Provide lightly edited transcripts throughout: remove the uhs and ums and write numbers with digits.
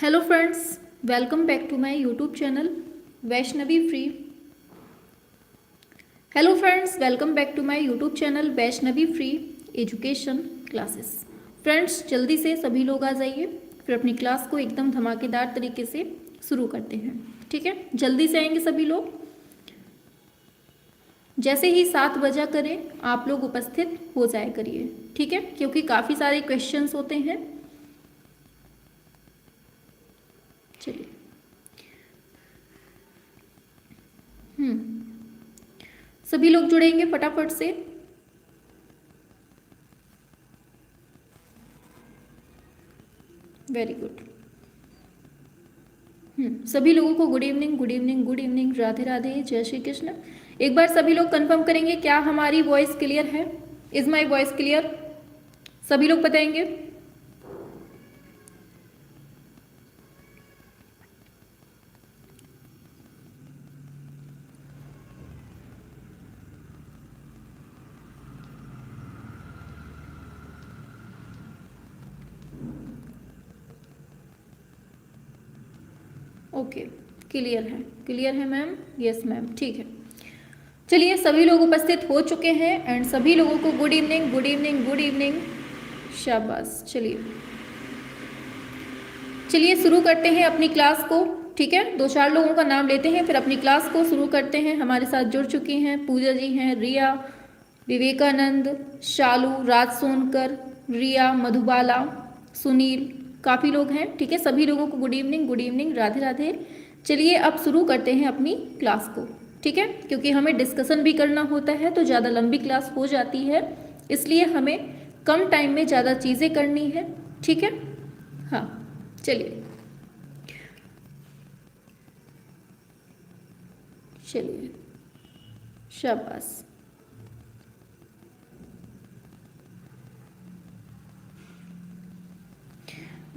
Hello friends, welcome back to my YouTube channel Vaishnavi free. Hello friends, welcome back to my YouTube channel Vaishnavi free education classes. Friends, जल्दी से सभी लोग आ जाइए, फिर अपनी क्लास को एकदम धमाकेदार तरीके से शुरू करते हैं। ठीक है, जल्दी से आएंगे सभी लोग। जैसे ही 7 बजा करें आप लोग उपस्थित हो जाए करिए। ठीक है, क्योंकि काफ़ी सारे क्वेश्चंस होते हैं। चलिए, सभी लोग जुड़ेंगे फटाफट से। Very good. सभी लोगों को good evening, good evening, good evening, Radhe Radhe, जय श्री कृष्ण। एक बार सभी लोग कंफर्म करेंगे क्या हमारी वॉइस क्लियर है? Is my voice clear? सभी लोग बताएंगे। ओके, क्लियर है, क्लियर है मैम। यस मैम, ठीक है। चलिए, सभी लोग उपस्थित हो चुके हैं एंड सभी लोगों को good evening, good evening, good evening, शाबाश। चलिए शुरू करते हैं अपनी क्लास को। ठीक है, 2-4 लोगों का नाम लेते हैं, फिर अपनी क्लास को शुरू करते हैं। हमारे साथ जुड़ चुकी हैं पूजा जी हैं, रिया, विवेकानंद, शालू, राज सोनकर, रिया, मधुबाला, सुनील, काफ़ी लोग हैं। ठीक है, सभी लोगों को good evening, good evening, Radhe Radhe. चलिए अब शुरू करते हैं अपनी क्लास को। ठीक है, क्योंकि हमें डिस्कशन भी करना होता है तो ज़्यादा लंबी क्लास हो जाती है, इसलिए हमें कम टाइम में ज़्यादा चीज़ें करनी है। ठीक है, हाँ, चलिए शाबाश।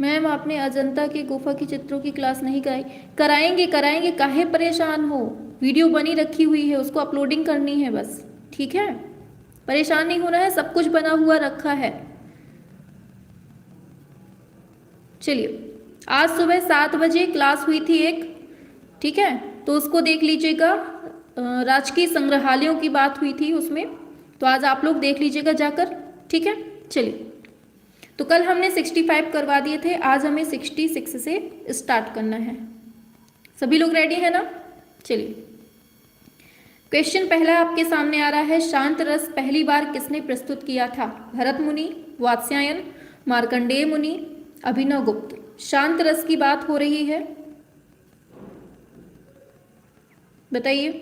मैम, आपने अजंता की गुफा की चित्रों की क्लास नहीं कराई? कराएंगे कराएंगे, काहे परेशान हो? वीडियो बनी रखी हुई है, उसको अपलोडिंग करनी है बस। ठीक है, परेशान नहीं होना है, सब कुछ बना हुआ रखा है। चलिए, आज सुबह 7 बजे क्लास हुई थी एक। ठीक है, तो उसको देख लीजिएगा। राजकीय संग्रहालयों की बात हुई थी उसमें, तो आज आप लोग देख लीजिएगा जाकर। ठीक है, चलिए, तो कल हमने 65 करवा दिए थे, आज हमें 66 से स्टार्ट करना है। सभी लोग रेडी है ना? चलिए, क्वेश्चन पहला आपके सामने आ रहा है। शांत रस पहली बार किसने प्रस्तुत किया था? भरत मुनि, वात्स्यायन, मार्कंडेय मुनि, अभिनव गुप्त। शांत रस की बात हो रही है, बताइए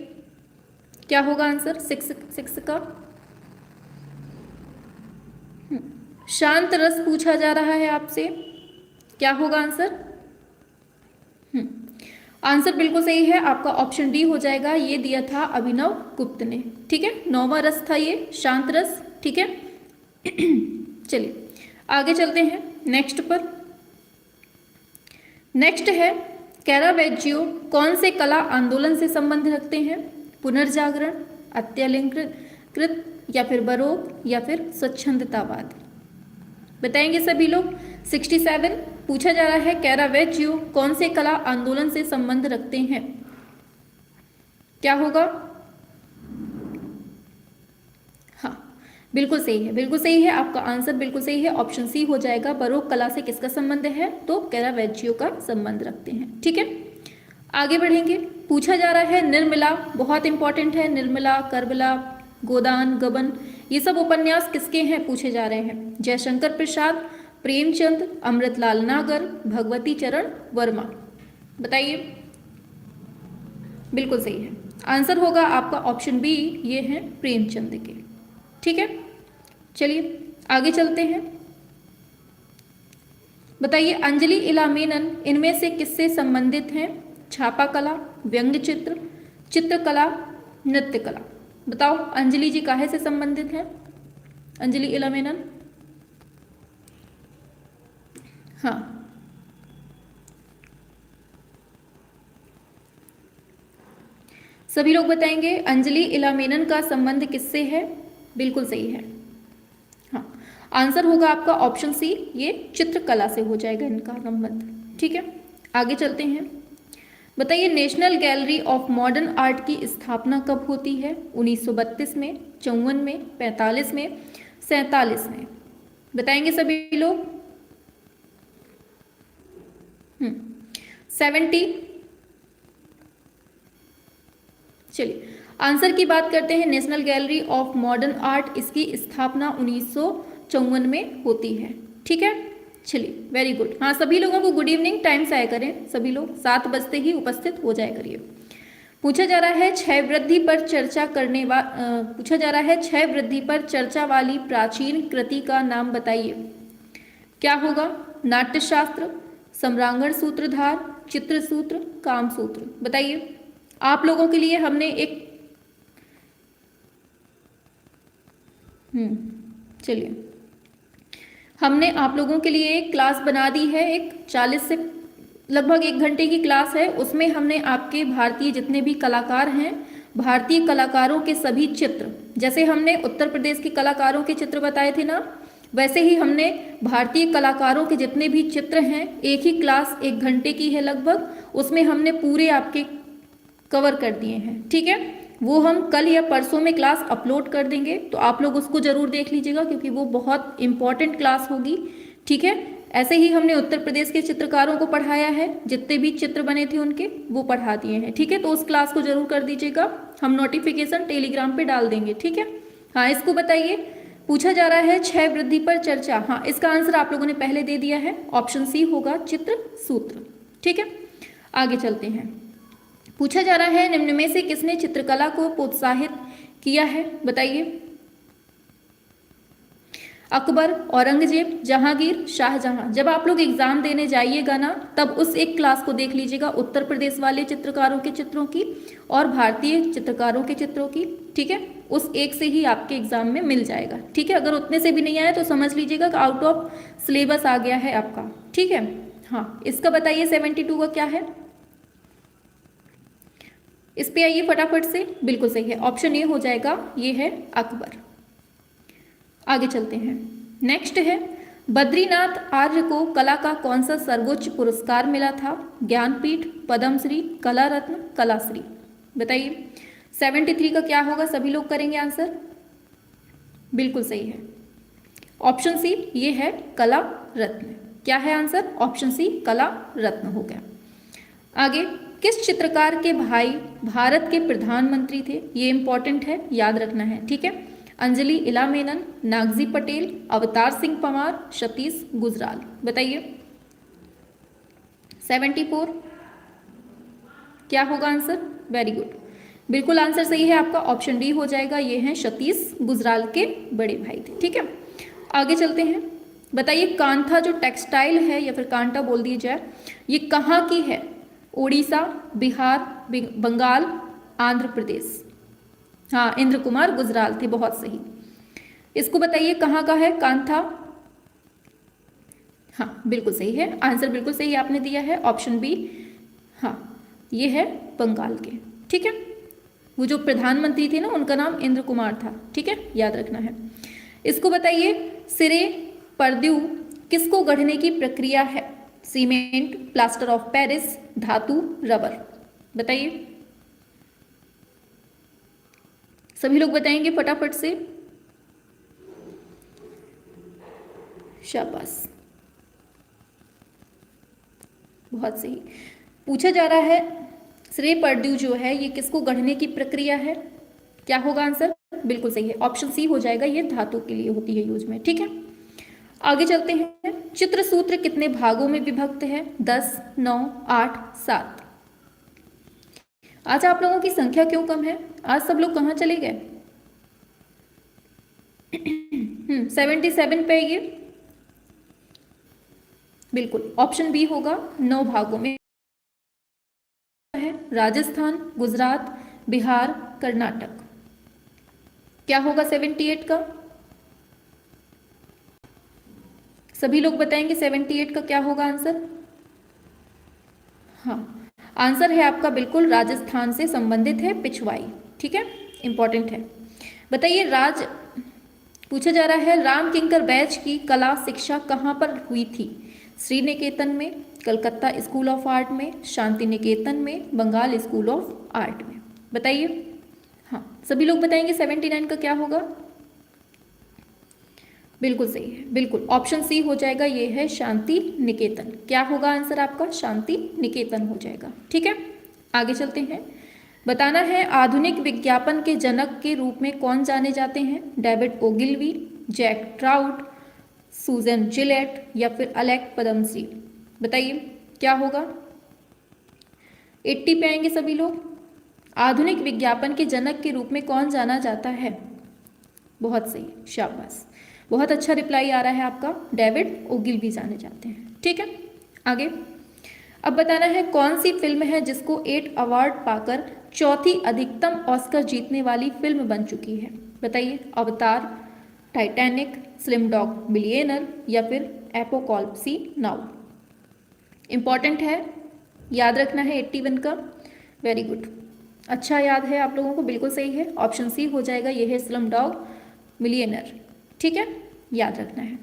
क्या होगा आंसर 6 का? शांत रस पूछा जा रहा है आपसे, क्या होगा आंसर? आंसर बिल्कुल सही है आपका, ऑप्शन डी हो जाएगा। ये दिया था अभिनव गुप्त ने। ठीक है, 9वां रस था ये, शांत रस। ठीक है, चलिए आगे चलते हैं नेक्स्ट पर। नेक्स्ट है, कैरावेज्जियो कौन से कला आंदोलन से संबंध रखते हैं? पुनर्जागरण, अत्यलंकृत, या फिर बरोक, या फिर स्वच्छंदतावाद। बताएंगे सभी लोग। 67 पूछा जा रहा है, कैरावेज्जियो कौन से कला आंदोलन से संबंध रखते हैं? क्या होगा? हाँ, बिल्कुल सही है, बिल्कुल सही है आपका आंसर, बिल्कुल सही है। ऑप्शन सी हो जाएगा। बरोक कला से किसका संबंध है? तो कैरावेज्जियो का संबंध रखते हैं। ठीक है, आगे बढ़ेंगे। पूछा जा रहा है, निर्मला, बहुत इंपॉर्टेंट है, निर्मला, करबला, गोदान, गबन, ये सब उपन्यास किसके हैं पूछे जा रहे हैं? जयशंकर प्रसाद, प्रेमचंद, अमृतलाल नागर, भगवती चरण वर्मा। बताइए, बिल्कुल सही है, आंसर होगा आपका ऑप्शन बी, ये है प्रेमचंद के। ठीक है, चलिए आगे चलते हैं। बताइए, अंजलि इला मेनन इनमें से किससे संबंधित हैं? छापा कला, व्यंग्य चित्र, चित्रकला, नृत्य कला। बताओ, अंजलि जी काहे से संबंधित हैं? अंजलि इला मेनन, हाँ, सभी लोग बताएंगे। अंजलि इला मेनन का संबंध किससे है? बिल्कुल सही है, हाँ, आंसर होगा आपका ऑप्शन सी, ये चित्रकला से हो जाएगा इनका संबंध। ठीक है, आगे चलते हैं। बताइए national gallery of modern art की स्थापना कब होती है? 1932 में, 54 में, 45 में, 47 में? बताएंगे सभी लोग। 70। चलिए आंसर की बात करते हैं। National gallery of modern art, इसकी स्थापना 1954 में होती है। ठीक है, चलिए वेरी गुड। हाँ, सभी लोगों को गुड इवनिंग, टाइम से आया करें सभी लोग, 7 बजते ही उपस्थित हो जाया करिए। पूछा जा रहा है क्षय वृद्धि पर चर्चा वाली प्राचीन कृति का नाम बताइए। क्या होगा? नाट्यशास्त्र, सम्रांगण सूत्रधार, चित्रसूत्र, कामसूत्र? बताइए। आप लोगों के लिए हमने एक चलिए हमने आप लोगों के लिए एक क्लास बना दी है। एक 40 से लगभग 1 घंटे की क्लास है। उसमें हमने आपके भारतीय जितने भी कलाकार हैं, भारतीय कलाकारों के सभी चित्र, जैसे हमने उत्तर प्रदेश के कलाकारों के चित्र बताए थे ना, वैसे ही हमने भारतीय कलाकारों के जितने भी चित्र हैं, एक ही क्लास 1 घंटे की है लगभग, उसमें हमने पूरे आपके कवर कर दिए हैं। ठीक है, वो हम कल या परसों में क्लास अपलोड कर देंगे, तो आप लोग उसको जरूर देख लीजिएगा क्योंकि वो बहुत इंपॉर्टेंट क्लास होगी। ठीक है, ऐसे ही हमने उत्तर प्रदेश के चित्रकारों को पढ़ाया है, जितने भी चित्र बने थे उनके वो पढ़ा दिए हैं। ठीक है, तो उस क्लास को जरूर कर दीजिएगा, हम नोटिफिकेशन टेलीग्राम पे डाल देंगे। ठीक है, हाँ इसको बताइए। पूछा जा रहा है क्षय वृद्धि पर चर्चा। हाँ, इसका आंसर आप लोगों ने पहले दे दिया है, ऑप्शन सी होगा चित्र सूत्र। ठीक है, आगे चलते हैं। पूछा जा रहा है निम्न में से किसने चित्रकला को प्रोत्साहित किया है? बताइए। अकबर, औरंगजेब, जहांगीर, शाहजहां? जब आप लोग एग्जाम देने जाइएगा ना, तब उस एक क्लास को देख लीजिएगा, उत्तर प्रदेश वाले चित्रकारों के चित्रों की और भारतीय चित्रकारों के चित्रों की। ठीक है, उस एक से ही आपके एग्जाम में मिल जाएगा। ठीक है, अगर उतने से भी नहीं आया तो समझ लीजिएगा कि आउट ऑफ सिलेबस आ गया है आपका। ठीक है, हाँ इसका बताइए 72 का क्या है? इस पे आइए फटाफट से। बिल्कुल सही है, ऑप्शन ए हो जाएगा, ये है अकबर। आगे चलते हैं। नेक्स्ट है बद्रीनाथ आर्य को कला का कौन सा सर्वोच्च पुरस्कार मिला था? ज्ञानपीठ, पद्मश्री, कला रत्न, कलाश्री? बताइए। 73 का क्या होगा? सभी लोग करेंगे आंसर। बिल्कुल सही है, ऑप्शन सी ये है कला रत्न। क्या है आंसर? ऑप्शन सी कला रत्न हो गया। आगे, किस चित्रकार के भाई भारत के प्रधानमंत्री थे? ये इंपॉर्टेंट है, याद रखना है। ठीक है, अंजलि इला मेनन, नागजी पटेल, अवतार सिंह परमार, सतीश गुजराल? बताइए। 74 क्या होगा आंसर? वेरी गुड, बिल्कुल आंसर सही है आपका, ऑप्शन डी हो जाएगा, ये हैं सतीश गुजराल के बड़े भाई थे। ठीक है, आगे चलते हैं। बताइए कांथा जो टेक्सटाइल है या फिर कांटा बोल दिया जाए, ये कहाँ की है? उड़ीसा, बिहार, बंगाल, आंध्र प्रदेश? हाँ, इंद्र कुमार गुजराल थे, बहुत सही। इसको बताइए कहाँ का है कांथा? हाँ बिल्कुल सही है, आंसर बिल्कुल सही आपने दिया है, ऑप्शन बी। हाँ, ये है बंगाल के। ठीक है, वो जो प्रधानमंत्री थे ना, उनका नाम इंद्र कुमार था। ठीक है, याद रखना है। इसको बताइए सिरे पर्दू किसको गढ़ने की प्रक्रिया है? सीमेंट, प्लास्टर ऑफ पेरिस, धातु, रबर? बताइए, सभी लोग बताएंगे फटाफट से। शाबाश, बहुत सही। पूछा जा रहा है श्रे पर्ड्यू जो है ये किसको गढ़ने की प्रक्रिया है? क्या होगा आंसर? बिल्कुल सही है, ऑप्शन सी हो जाएगा, ये धातु के लिए होती है यूज में। ठीक है, आगे चलते हैं। चित्र सूत्र कितने भागों में विभक्त है? 10, 9, 8, 7? आज आप लोगों की संख्या क्यों कम है? आज सब लोग कहाँ चले गए? 77 पे ये बिल्कुल ऑप्शन बी होगा, 9 भागों में है। राजस्थान, गुजरात, बिहार, कर्नाटक? क्या होगा 78 का? सभी लोग बताएंगे 78 का क्या होगा आंसर? हाँ, आंसर है आपका बिल्कुल राजस्थान से संबंधित है, पिछवाई। ठीक है, इंपॉर्टेंट है। बताइए पूछा जा रहा है राम किंकर बैच की कला शिक्षा कहाँ पर हुई थी? श्री निकेतन में, कलकत्ता स्कूल ऑफ आर्ट में, शांति निकेतन में, बंगाल स्कूल ऑफ आर्ट में। बताइए। हाँ, सभी लोग बताएंगे 79 का क्या होगा? बिल्कुल सही है, बिल्कुल ऑप्शन सी हो जाएगा, ये है शांति निकेतन। क्या होगा आंसर आपका? शांति निकेतन हो जाएगा। ठीक है, आगे चलते हैं। बताना है आधुनिक विज्ञापन के जनक के रूप में कौन जाने जाते हैं? डेविड ओगिलवी, जैक ट्राउट, सूजन जिलेट या फिर अलेक पदमसी। बताइए क्या होगा? 80 पे आएंगे सभी लोग। आधुनिक विज्ञापन के जनक के रूप में कौन जाना जाता है? बहुत सही, शाबाश, बहुत अच्छा रिप्लाई आ रहा है आपका, डेविड ओगिलवी जाने जाते हैं। ठीक है, आगे। अब बताना है कौन सी फिल्म है जिसको 8 अवार्ड पाकर चौथी अधिकतम ऑस्कर जीतने वाली फिल्म बन चुकी है? बताइए। अवतार, टाइटैनिक, स्लिम डॉग मिलियनर या फिर एपोकॉलिप्सी नाउ। इंपॉर्टेंट है, याद रखना है 81 का। वेरी गुड, अच्छा याद है आप लोगों को, बिल्कुल सही है, ऑप्शन सी हो जाएगा, ये है स्लिम डॉग मिलियनर। ठीक है, याद रखना है।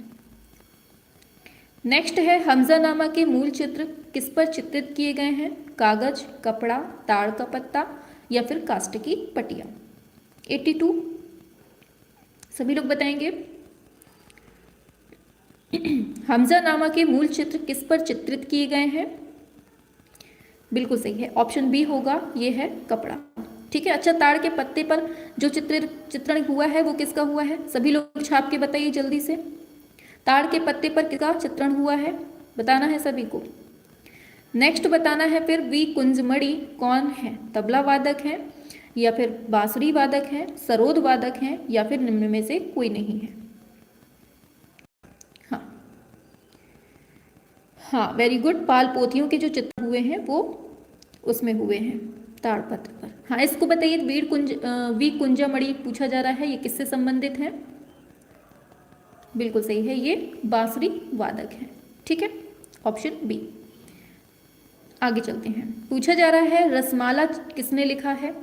नेक्स्ट है हमजानामा के मूल चित्र किस पर चित्रित किए गए हैं? कागज, कपड़ा, ताड़ का पत्ता या फिर काष्ठ की पटिया। 82 सभी लोग बताएंगे। हमजानामा के मूल चित्र किस पर चित्रित किए गए हैं? बिल्कुल सही है, ऑप्शन बी होगा, ये है कपड़ा। ठीक है, अच्छा ताड़ के पत्ते पर जो चित्रण हुआ है वो किसका हुआ है? सभी लोग छाप के बताइए जल्दी से। ताड़ के पत्ते पर किसका चित्रण हुआ है? बताना है सभी को। नेक्स्ट बताना है फिर वी कुंजमणि कौन है? तबला वादक है या फिर बांसुरी वादक है, सरोद वादक है या फिर निम्न में से कोई नहीं है? हाँ, वेरी गुड, पाल पोथियों के जो चित्र हुए हैं वो उसमें हुए हैं, ताड़पत्र पर। हाँ, इसको बताइए, वी कुंजमणि पूछा जा रहा है, ये किससे संबंधित है? बिल्कुल सही है, ये बांसुरी वादक है। ठीक है, ऑप्शन बी। आगे चलते हैं। पूछा जा रहा है रसमाला किसने लिखा है?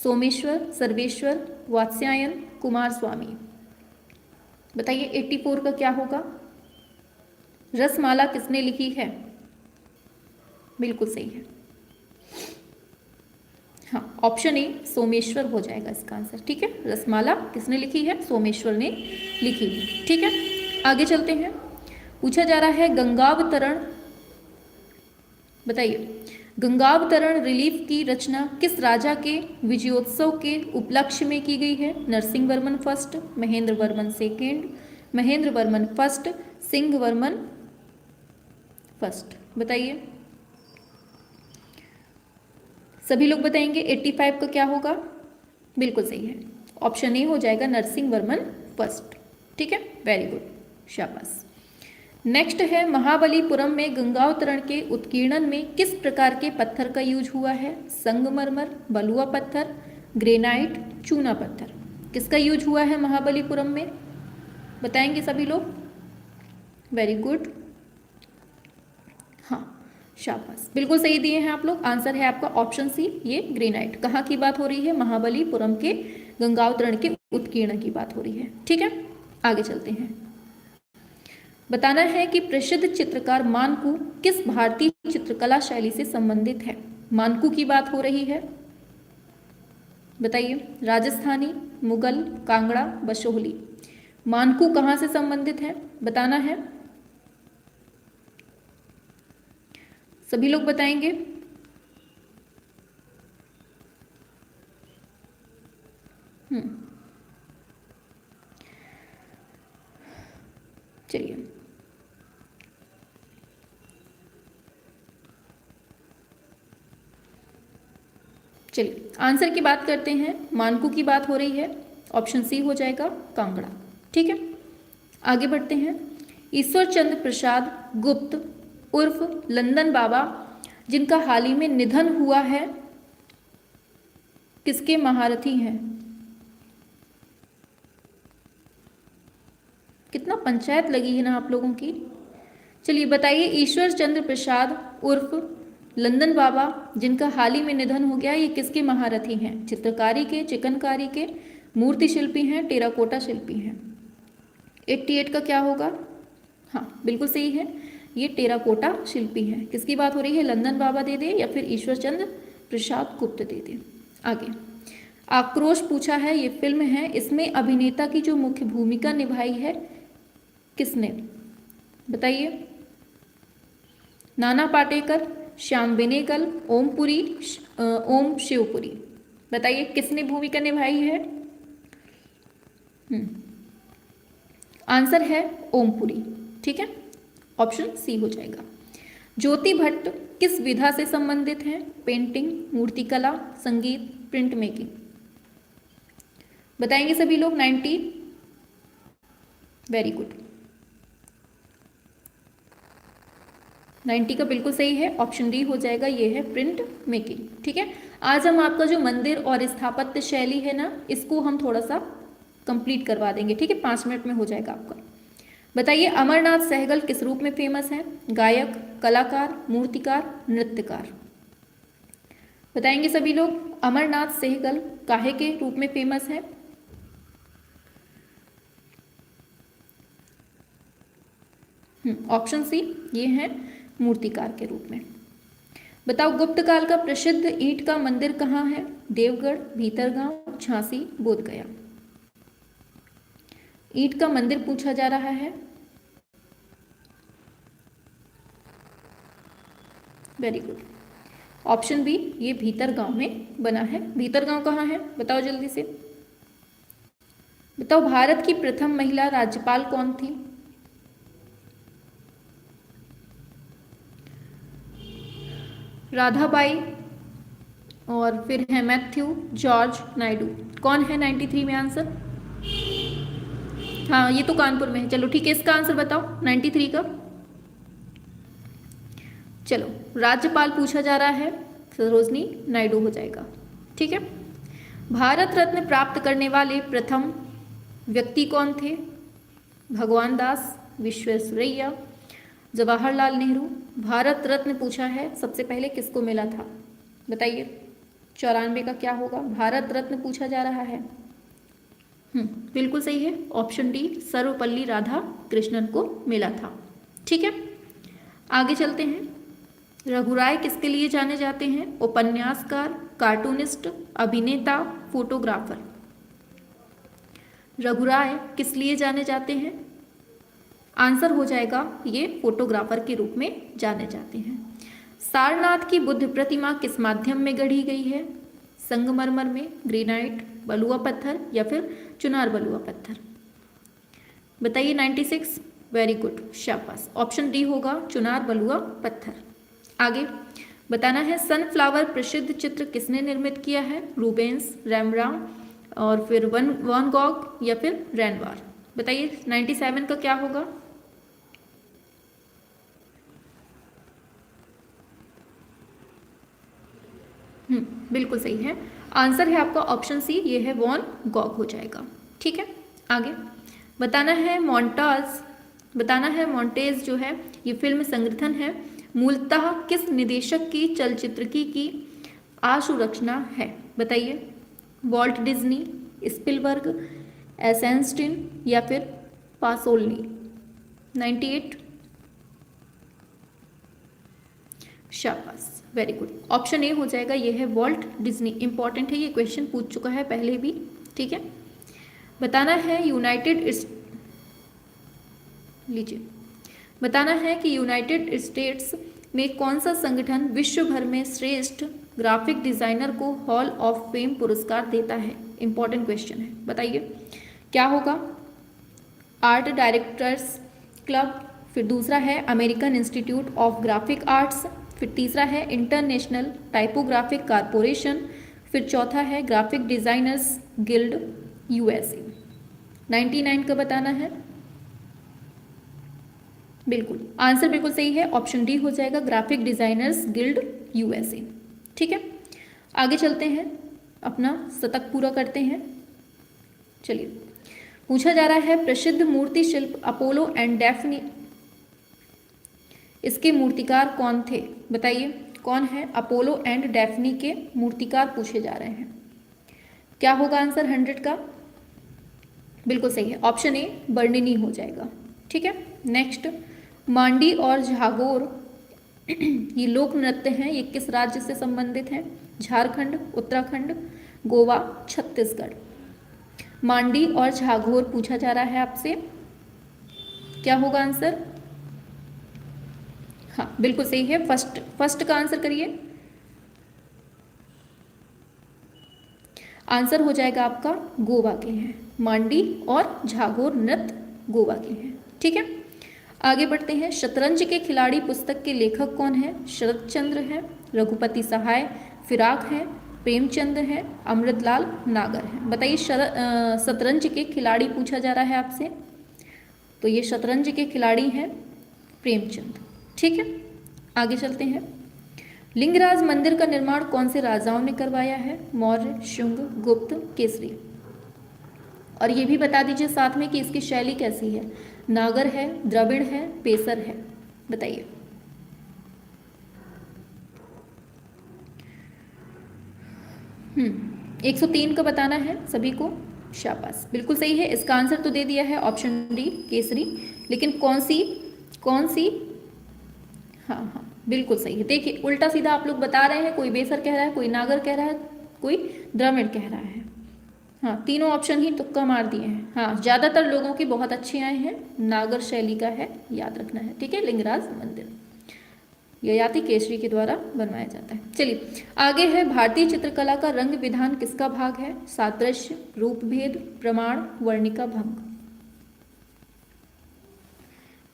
सोमेश्वर, सर्वेश्वर, वात्स्यायन, कुमार स्वामी। बताइए 84 का क्या होगा? रसमाला किसने लिखी है? बिल्कुल सही है, हाँ, ऑप्शन ए सोमेश्वर हो जाएगा इसका आंसर। ठीक है, रसमाला किसने लिखी है? सोमेश्वर ने लिखी है। ठीक है, आगे चलते हैं। पूछा जा रहा है गंगावतरण, बताइए गंगावतरण रिलीफ की रचना किस राजा के विजयोत्सव के उपलक्ष्य में की गई है? Narasimha Varman first, Mahendra Varman second, Mahendra Varman first, Simha Varman first. बताइए, सभी लोग बताएंगे 85 का क्या होगा? बिल्कुल सही है, ऑप्शन ए हो जाएगा, नरसिंह वर्मन फर्स्ट। ठीक है, वेरी गुड, शाबाश। नेक्स्ट है महाबलीपुरम में गंगावतरण के उत्कीर्णन में किस प्रकार के पत्थर का यूज हुआ है? संगमरमर, बलुआ पत्थर, ग्रेनाइट, चूना पत्थर। किसका यूज हुआ है महाबलीपुरम में? बताएंगे सभी लोग। वेरी गुड, हाँ, शाबाश, बिल्कुल सही दिए हैं आप लोग। आंसर है आपका ऑप्शन सी, ये ग्रेनाइट। कहाँ की बात हो रही है? महाबलीपुरम के गंगावतरण के उत्कीर्णन की बात हो रही है। ठीक है, आगे चलते हैं। बताना है कि प्रसिद्ध चित्रकार मानकू किस भारतीय चित्रकला शैली से संबंधित है? मानकू की बात हो रही है, बताइए। राजस्थानी, मुगल, कांगड़ा, बशोहली। मानकू कहाँ से संबंधित है? बताना है, सभी लोग बताएंगे। चलिए, चलिए आंसर की बात करते हैं। मानकू की बात हो रही है, ऑप्शन सी हो जाएगा, कांगड़ा। ठीक है, आगे बढ़ते हैं। ईश्वर चंद्र प्रसाद गुप्त उर्फ लंदन बाबा, जिनका हाल ही में निधन हुआ है, किसके महारथी हैं? कितना पंचायत लगी है ना आप लोगों की। चलिए बताइए, ईश्वर चंद्र प्रसाद उर्फ लंदन बाबा, जिनका हाल ही में निधन हो गया, ये किसके महारथी हैं? चित्रकारी के, चिकनकारी के, मूर्ति शिल्पी हैं, टेराकोटा शिल्पी हैं? 88 का क्या होगा? हाँ बिल्कुल सही है, ये टेराकोटा शिल्पी है। किसकी बात हो रही है? लंदन बाबा दे दे या फिर ईश्वर चंद्र प्रसाद गुप्त दे दे। आगे आक्रोश पूछा है, ये फिल्म है, इसमें अभिनेता की जो मुख्य भूमिका निभाई है किसने? बताइए। नाना पाटेकर, श्याम बेनेगल, ओमपुरी, ओम शिवपुरी। बताइए किसने भूमिका निभाई है? आंसर है ओमपुरी। ठीक है, ऑप्शन सी हो जाएगा। ज्योति भट्ट किस विधा से संबंधित हैं? पेंटिंग, मूर्तिकला, संगीत, प्रिंट मेकिंग। बताएंगे सभी लोग 90। वेरी गुड, 90 का बिल्कुल सही है, ऑप्शन डी हो जाएगा, ये है प्रिंट मेकिंग। ठीक है, आज हम आपका जो मंदिर और स्थापत्य शैली है ना, इसको हम थोड़ा सा कंप्लीट करवा देंगे। ठीक है, 5 मिनट में हो जाएगा आपका। बताइए अमरनाथ सहगल किस रूप में फेमस है? गायक, कलाकार, मूर्तिकार, नृत्यकार। बताएंगे सभी लोग। अमरनाथ सहगल काहे के रूप में फेमस है? ऑप्शन सी, ये है मूर्तिकार के रूप में। बताओ गुप्त काल का प्रसिद्ध ईंट का मंदिर कहाँ है? देवगढ़, भीतरगांव, झांसी, बोधगया। ईंट का मंदिर पूछा जा रहा है। वेरी गुड, ऑप्शन बी, ये भीतरगांव में बना है। भीतरगांव कहाँ है? बताओ जल्दी से। बताओ भारत की प्रथम महिला राज्यपाल कौन थी? राधाबाई, और फिर है मैथ्यू जॉर्ज नायडू। कौन है 93 में आंसर? हाँ ये तो कानपुर में है। चलो ठीक है, इसका आंसर बताओ 93 का। चलो राज्यपाल पूछा जा रहा है, सरोजनी नायडू हो जाएगा। ठीक है, भारत रत्न प्राप्त करने वाले प्रथम व्यक्ति कौन थे? भगवान दास, विश्वेश्वरैया, जवाहरलाल नेहरू। भारत रत्न पूछा है, सबसे पहले किसको मिला था? बताइए। 94 का क्या होगा? भारत रत्न पूछा जा रहा है। बिल्कुल सही है, ऑप्शन डी, सर्वपल्ली राधा कृष्णन को मिला था। ठीक है, आगे चलते हैं। रघुराय किसके लिए जाने जाते हैं? उपन्यासकार, कार्टूनिस्ट, अभिनेता, फोटोग्राफर। रघुराय किस लिए जाने जाते हैं? आंसर हो जाएगा, ये फोटोग्राफर के रूप में जाने जाते हैं। सारनाथ की बुद्ध प्रतिमा किस माध्यम में गढ़ी गई है? संगमरमर में, ग्रेनाइट, बलुआ पत्थर या फिर चुनार बलुआ पत्थर। बताइए 96। वेरी गुड, शाबाश, ऑप्शन डी होगा, चुनार बलुआ पत्थर। आगे बताना है सनफ्लावर प्रसिद्ध चित्र किसने निर्मित किया है? रूबेंस, रैम्ब्रांड, और फिर वैन गॉग या फिर रैनवार। बताइए 97 का क्या होगा? बिल्कुल सही है, आंसर है आपका ऑप्शन सी, ये है वॉन गॉग हो जाएगा। ठीक है, आगे बताना है मॉन्टेज जो है ये फिल्म संगठन है, मूलतः किस निदेशक की चलचित्रकी की आशुरचना है? बताइए। वॉल्ट डिज्नी, स्पिलबर्ग, एसेंस्टीन या फिर पासोल्नी। 98। शाबाश, वेरी गुड, ऑप्शन ए हो जाएगा, ये है वॉल्ट डिज्नी। इंपॉर्टेंट है, ये क्वेश्चन पूछ चुका है पहले भी। ठीक है, बताना है बताना है कि यूनाइटेड स्टेट्स में कौन सा संगठन विश्व भर में श्रेष्ठ ग्राफिक डिजाइनर को हॉल ऑफ फेम पुरस्कार देता है? इंपॉर्टेंट क्वेश्चन है, बताइए क्या होगा? आर्ट डायरेक्टर्स क्लब, फिर दूसरा है American institute of graphic arts, फिर तीसरा है इंटरनेशनल टाइपोग्राफिक कारपोरेशन, फिर चौथा है ग्राफिक डिजाइनर्स गिल्ड यूएसए। 99 का बताना है। बिल्कुल, आंसर बिल्कुल सही है, ऑप्शन डी हो जाएगा, ग्राफिक डिजाइनर्स गिल्ड यूएसए। ठीक है, आगे चलते हैं, अपना शतक पूरा करते हैं। चलिए, पूछा जा रहा है प्रसिद्ध मूर्ति शिल्प अपोलो एंड डेफनी, इसके मूर्तिकार कौन थे? बताइए कौन है? अपोलो एंड डेफनी के मूर्तिकार पूछे जा रहे हैं। क्या होगा आंसर 100 का? बिल्कुल सही है, ऑप्शन ए बर्णिनी हो जाएगा। ठीक है, नेक्स्ट, मांडी और झागोर ये लोक नृत्य हैं, ये किस राज्य से संबंधित हैं? झारखंड, उत्तराखंड, गोवा, छत्तीसगढ़। मांडी और झागोर पूछा जा रहा है आपसे, क्या होगा आंसर? हाँ बिल्कुल सही है, फर्स्ट का आंसर करिए। आंसर हो जाएगा आपका गोवा के हैं, मांडी और झागोर नृत्य गोवा के हैं। ठीक है, आगे बढ़ते हैं। शतरंज के खिलाड़ी पुस्तक के लेखक कौन है? शरद चंद्र है, रघुपति सहाय, फिराक है, प्रेमचंद है, अमृतलाल नागर है। बताइए, शतरंज के खिलाड़ी पूछा जा रहा है आपसे, तो ये शतरंज के खिलाड़ी हैं प्रेमचंद। ठीक है, आगे चलते हैं। लिंगराज मंदिर का निर्माण कौन से राजाओं ने करवाया है? मौर्य, शुंग, गुप्त, केसरी। और ये भी बता दीजिए साथ में कि इसकी शैली कैसी है, नागर है, द्रविड़ है, पेसर है, बताइए। हम्म, 103 का बताना है सभी को, शाबाश, बिल्कुल सही है। इसका आंसर तो दे दिया है ऑप्शन डी केसरी, लेकिन कौन सी? हाँ हाँ बिल्कुल सही है। देखिए उल्टा सीधा आप लोग बता रहे हैं, कोई बेसर कह रहा है, कोई नागर कह रहा है, कोई द्रविड़ कह रहा है। हाँ, तीनों ऑप्शन ही तुक्का मार दिए हैं। हाँ, ज़्यादातर लोगों की बहुत अच्छे आए हैं, नागर शैली का है, याद रखना है। ठीक है, लिंगराज मंदिर ययाति केसरी के द्वारा बनवाया जाता है। चलिए आगे है, भारतीय चित्रकला का रंग विधान किसका भाग है? सादृश्य, रूपभेद, प्रमाण, वर्णिका भंग।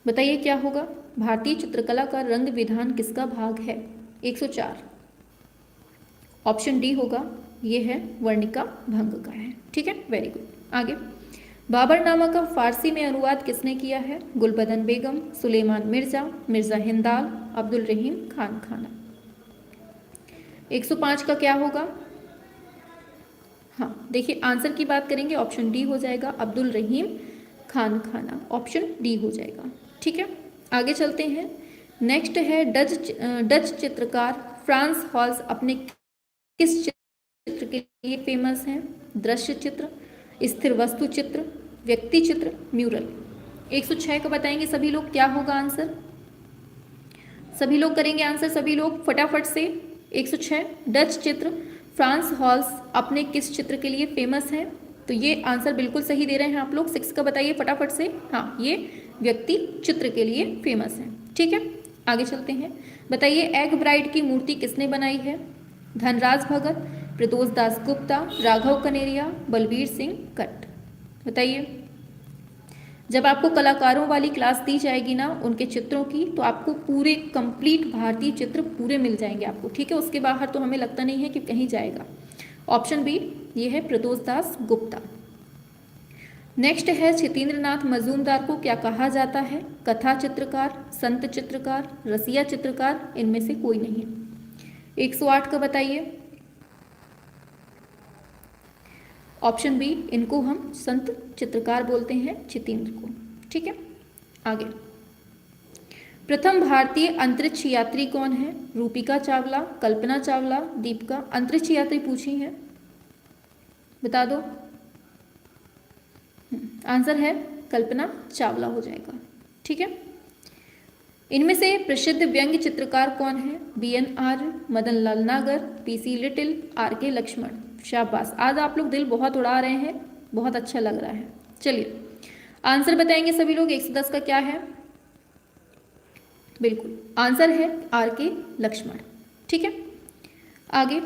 बताइए क्या होगा? भारतीय चित्रकला का रंग विधान किसका भाग है? 104, ऑप्शन डी होगा, ये है वर्णिका भंग का है। ठीक है, वेरी गुड। आगे, बाबरनामा का फारसी में अनुवाद किसने किया है? गुलबदन बेगम, सुलेमान मिर्जा, मिर्जा हिंदाल, अब्दुल रहीम खान खाना। 105 का क्या होगा? हाँ देखिए, आंसर की बात करेंगे, ऑप्शन डी हो जाएगा, अब्दुल रहीम खान खाना, ऑप्शन डी हो जाएगा। ठीक है, आगे चलते हैं। नेक्स्ट है, डच चित्रकार फ्रांस हॉल्स अपने किस चित्र के लिए फेमस हैं? दृश्य चित्र, स्थिर वस्तु चित्र, व्यक्ति चित्र, म्यूरल। 106 का बताएंगे सभी लोग, क्या होगा आंसर? सभी लोग करेंगे आंसर, सभी लोग फटाफट से। 106, डच चित्र फ्रांस हॉल्स अपने किस चित्र के लिए फेमस है? तो ये आंसर बिल्कुल सही दे रहे हैं आप लोग। 6 का बताइए फटाफट से। हाँ, ये व्यक्ति चित्र के लिए फेमस है। ठीक है, आगे चलते हैं। बताइए, एग ब्राइड की मूर्ति किसने बनाई है? धनराज भगत, प्रदोष दास गुप्ता, राघव कनेरिया, बलबीर सिंह कट। बताइए, जब आपको कलाकारों वाली क्लास दी जाएगी ना उनके चित्रों की, तो आपको पूरे कंप्लीट भारतीय चित्र पूरे मिल जाएंगे आपको। ठीक है, उसके बाहर तो हमें लगता नहीं है कि कहीं जाएगा। ऑप्शन बी ये है प्रदोष दास गुप्ता। नेक्स्ट है, क्षितेंद्रनाथ मजूमदार को क्या कहा जाता है? कथा चित्रकार, संत चित्रकार, रसिया चित्रकार, इनमें से कोई नहीं। 108 का बताइए। ऑप्शन बी, इनको हम संत चित्रकार बोलते हैं, क्षितेंद्र को। ठीक है, आगे, प्रथम भारतीय अंतरिक्ष यात्री कौन है? रूपिका चावला, कल्पना चावला, दीपिका। अंतरिक्ष यात्री पूछी है, बता दो। आंसर है कल्पना चावला हो जाएगा। ठीक है, इनमें से प्रसिद्ध व्यंग्य चित्रकार कौन है? BN आर्य, मदन लाल नागर, PC लिटिल, RK लक्ष्मण। शाबाश, आज आप लोग दिल बहुत उड़ा रहे हैं, बहुत अच्छा लग रहा है। चलिए आंसर बताएंगे सभी लोग। 110 का क्या है? बिल्कुल आंसर है RK लक्ष्मण। ठीक है, आगे,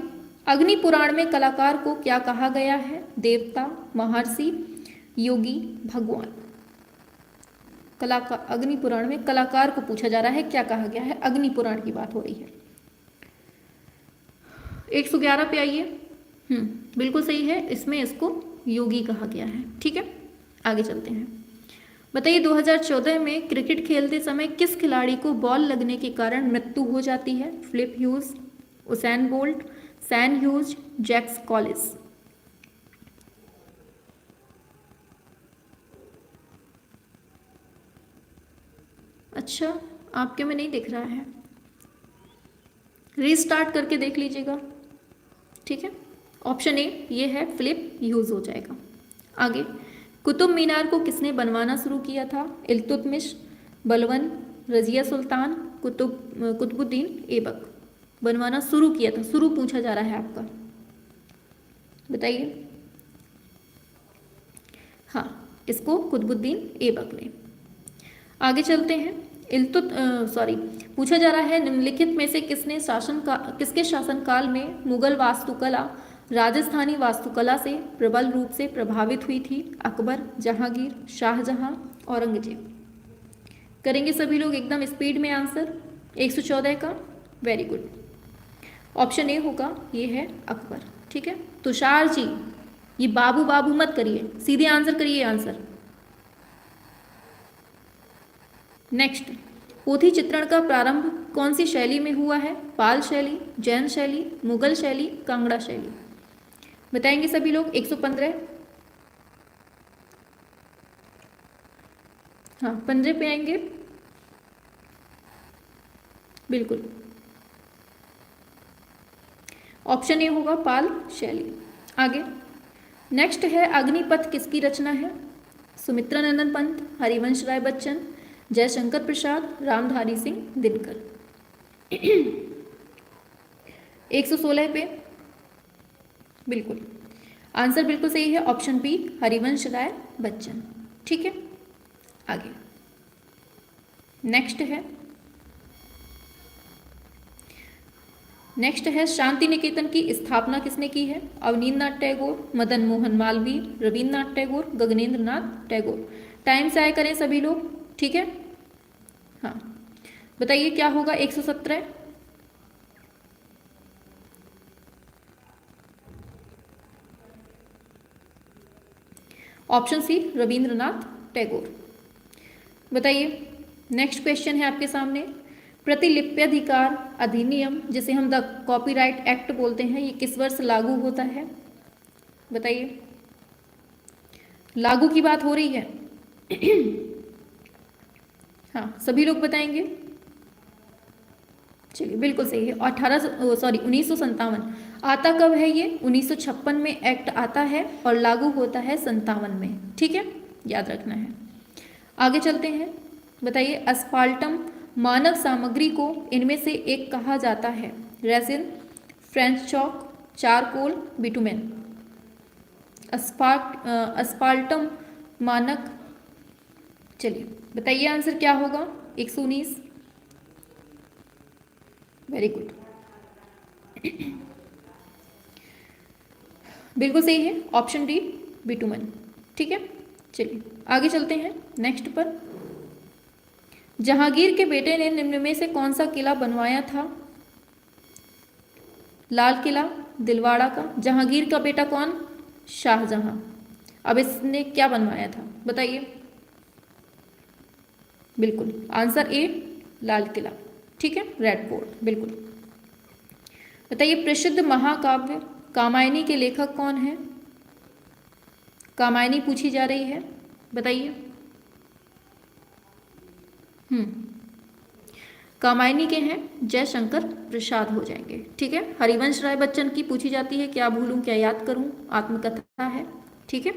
अग्नि पुराण में कलाकार को क्या कहा गया है? देवता, महर्षि, योगी, भगवान। कलाकार, अग्नि पुराण में कलाकार को पूछा जा रहा है, क्या कहा गया है? अग्नि पुराण की बात हो रही है। 111 पे आइए। बिल्कुल सही है, इसमें इसको योगी कहा गया है। ठीक है, आगे चलते हैं। बताइए, 2014 में क्रिकेट खेलते समय किस खिलाड़ी को बॉल लगने के कारण मृत्यु हो जाती है? Phillip Hughes, Usain Bolt, Sean Hughes, Jacques Kallis. अच्छा, आपके में नहीं दिख रहा है, रीस्टार्ट करके देख लीजिएगा। ठीक है, ऑप्शन ए ये है फिलिप ह्यूज हो जाएगा। आगे, कुतुब मीनार को किसने बनवाना शुरू किया था? इल्तुतमिश, बलबन, रजिया सुल्तान, कुतुबुद्दीन ऐबक बनवाना शुरू किया था। शुरू पूछा जा रहा है आपका, बताइए। हाँ, इसको कुतुबुद्दीन ऐबक ने। आगे चलते हैं। पूछा जा रहा है निम्नलिखित में से किसके शासनकाल में मुगल वास्तुकला राजस्थानी वास्तुकला से प्रबल रूप से प्रभावित हुई थी? अकबर, जहांगीर, शाहजहां, औरंगजेब। करेंगे सभी लोग एकदम स्पीड में आंसर 114 का। Very good. ऑप्शन ए होगा, ये है अकबर। ठीक है, तुषार जी ये बाबू बाबू मत करिए, सीधे आंसर करिए आंसर। नेक्स्ट, पोथी चित्रण का प्रारंभ कौन सी शैली में हुआ है? पाल शैली, जैन शैली, मुगल शैली, कांगड़ा शैली। बताएंगे सभी लोग। 115। हाँ, 15 पे आएंगे। बिल्कुल, ऑप्शन ए होगा पाल शैली। आगे नेक्स्ट है, अग्निपथ किसकी रचना है? सुमित्रा नंदन पंत, हरिवंश राय बच्चन, जयशंकर प्रसाद, रामधारी सिंह दिनकर। 116 पे बिल्कुल आंसर बिल्कुल सही है, ऑप्शन बी हरिवंश राय बच्चन। ठीक है, आगे नेक्स्ट है शांति निकेतन की स्थापना किसने की है? अवनींद्रनाथ टैगोर, मदन मोहन मालवीय, रविन्द्रनाथ टैगोर, गगनेंद्र नाथ टैगोर। टाइम से आया करें सभी लोग। ठीक है, हाँ बताइए क्या होगा। 117। Option C Rabindranath Tagore. बताइए, नेक्स्ट क्वेश्चन है आपके सामने। प्रतिलिप्यधिकार अधिनियम जिसे हम द कॉपीराइट एक्ट बोलते हैं, ये किस वर्ष लागू होता है? बताइए, लागू की बात हो रही है। हाँ, सभी लोग बताएंगे। चलिए, बिल्कुल सही है। 1957। आता कब है ये? 1956 में एक्ट आता है और लागू होता है 57 में। ठीक है, याद रखना है। आगे चलते हैं। बताइए, अस्फाल्टम मानक सामग्री को इनमें से एक कहा जाता है? Resin, French chalk, charcoal, bitumen. Asphaltum मानक, चलिए बताइए आंसर क्या होगा। 119। वेरी गुड, बिल्कुल सही है, ऑप्शन डी बिटुमन। ठीक है, चलिए आगे चलते हैं नेक्स्ट पर। जहांगीर के बेटे ने निम्न में से कौन सा किला बनवाया था? लाल किला, दिलवाड़ा का। जहांगीर का बेटा कौन? शाहजहां। अब इसने क्या बनवाया था बताइए। बिल्कुल आंसर ए लाल किला। ठीक है, रेड फोर्ट। बिल्कुल। बताइए, प्रसिद्ध महाकाव्य कामायनी के लेखक कौन है? कामायनी पूछी जा रही है, बताइए। कामायनी के हैं जयशंकर प्रसाद हो जाएंगे। ठीक है, हरिवंश राय बच्चन की पूछी जाती है, क्या भूलूं क्या याद करूं, आत्मकथा है। ठीक है,